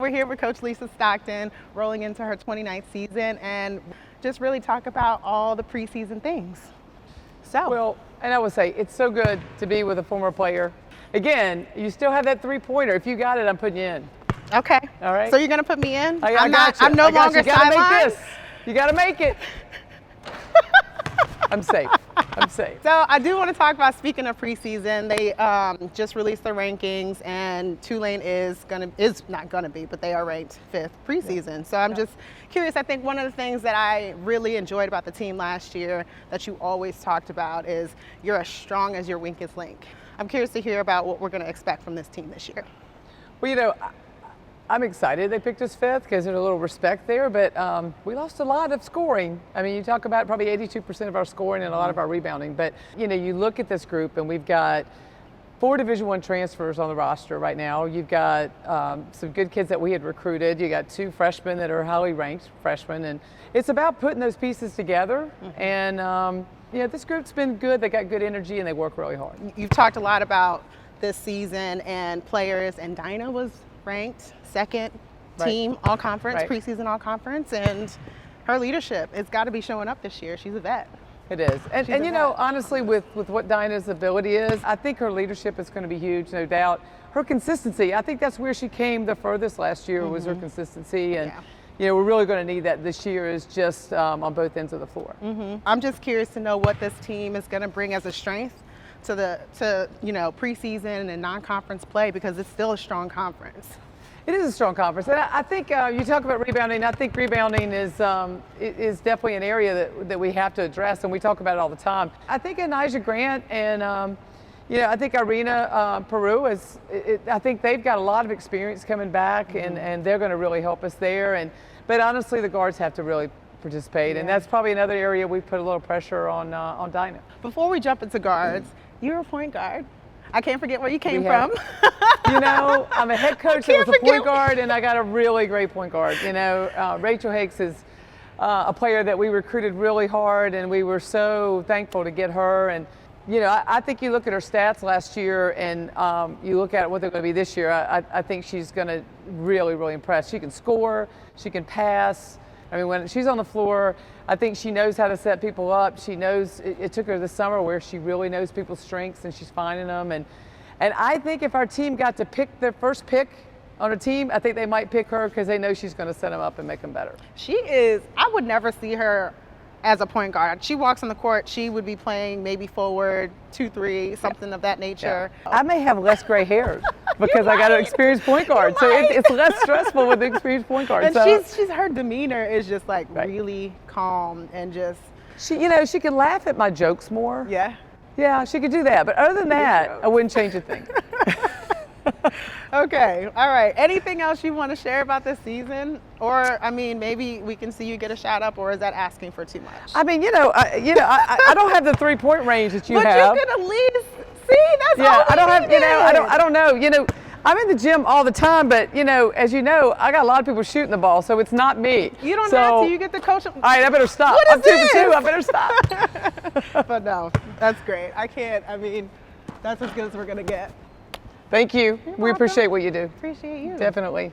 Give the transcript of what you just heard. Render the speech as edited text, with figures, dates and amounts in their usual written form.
we're here with Coach Lisa Stockton, rolling into her 29th season, and just really talk about all the preseason things. So, well, and I would say it's so good to be with a former player. Again, you still have that three-pointer. If you got it, I'm putting you in. okay. All right. So you're gonna put me in? I got you. I'm no longer you. You gotta sidelined? make this. You got to make it. I'm safe. I'm safe. So I do want to talk about, speaking of preseason, they just released their rankings, and Tulane is not gonna be, but they are ranked 5th preseason. So I'm just curious. I think one of the things that I really enjoyed about the team last year that you always talked about is you're as strong as your weakest link. I'm curious to hear about what we're going to expect from this team this year. Well, you know, I'm excited they picked us 5th because there's a little respect there, but we lost a lot of scoring. I mean, you talk about probably 82% of our scoring and a lot of our rebounding, but you know, you look at this group and we've got 4 Division I transfers on the roster right now. You've got some good kids that we had recruited. You got 2 freshmen that are highly ranked freshmen, and it's about putting those pieces together. And you know, this group's been good. They got good energy and they work really hard. You've talked a lot about this season and players, and Dinah was ranked 2nd team all conference, preseason all conference, and her leadership, it's got to be showing up this year. She's a vet. It is. And you know, honestly, with what Dinah's ability is, I think her leadership is going to be huge, no doubt. Her consistency, I think that's where she came the furthest last year, was her consistency. And you know, we're really going to need that this year, is just on both ends of the floor. I'm just curious to know what this team is going to bring as a strength to you know, preseason and non-conference play, because it's still a strong conference. It is a strong conference, and I think you talk about rebounding. I think rebounding is definitely an area that we have to address, and we talk about it all the time. I think Anijah Grant and you know, I think Irina Peru I think they've got a lot of experience coming back, and they're going to really help us there. But honestly, the guards have to really participate, and that's probably another area we put a little pressure on Dinah. Before we jump into guards, you're a point guard. I can't forget where you came from. You know, I'm a head coach that was a point guard, and I got a really great point guard. You know, Rachel Hakes is a player that we recruited really hard, and we were so thankful to get her. And you know, I think you look at her stats last year, and you look at what they're going to be this year. I think she's going to really, really impress. She can score, she can pass. I mean, when she's on the floor, I think she knows how to set people up. She knows, it took her this summer where she really knows people's strengths and she's finding them. And I think if our team got to pick their first pick on a team, I think they might pick her because they know she's going to set them up and make them better. She is, I would never see her as a point guard. She walks on the court, she would be playing maybe forward, 2-3, something of that nature. I may have less gray hairs because I got an experienced point guard, so it's less stressful with the experienced point guard. And so she's her demeanor is just like really calm and just. You know, she can laugh at my jokes more. Yeah, she could do that. But other than that, I wouldn't change a thing. Okay, all right. Anything else you want to share about this season? Or, I mean, maybe we can see you get a shot up, or is that asking for too much? I mean, I don't have the 3-point range that you have. But you can at least see. That's all I don't have. needed. I don't know. You know, I'm in the gym all the time, but you know, as you know, I got a lot of people shooting the ball, so it's not me. You don't have to. You get the coach. All right, I better stop. What is I'm 2 for 2. I better stop. But no, that's great. I can't. I mean, that's as good as we're gonna get. Thank you. You're we welcome. appreciate what you do. Appreciate you. Definitely.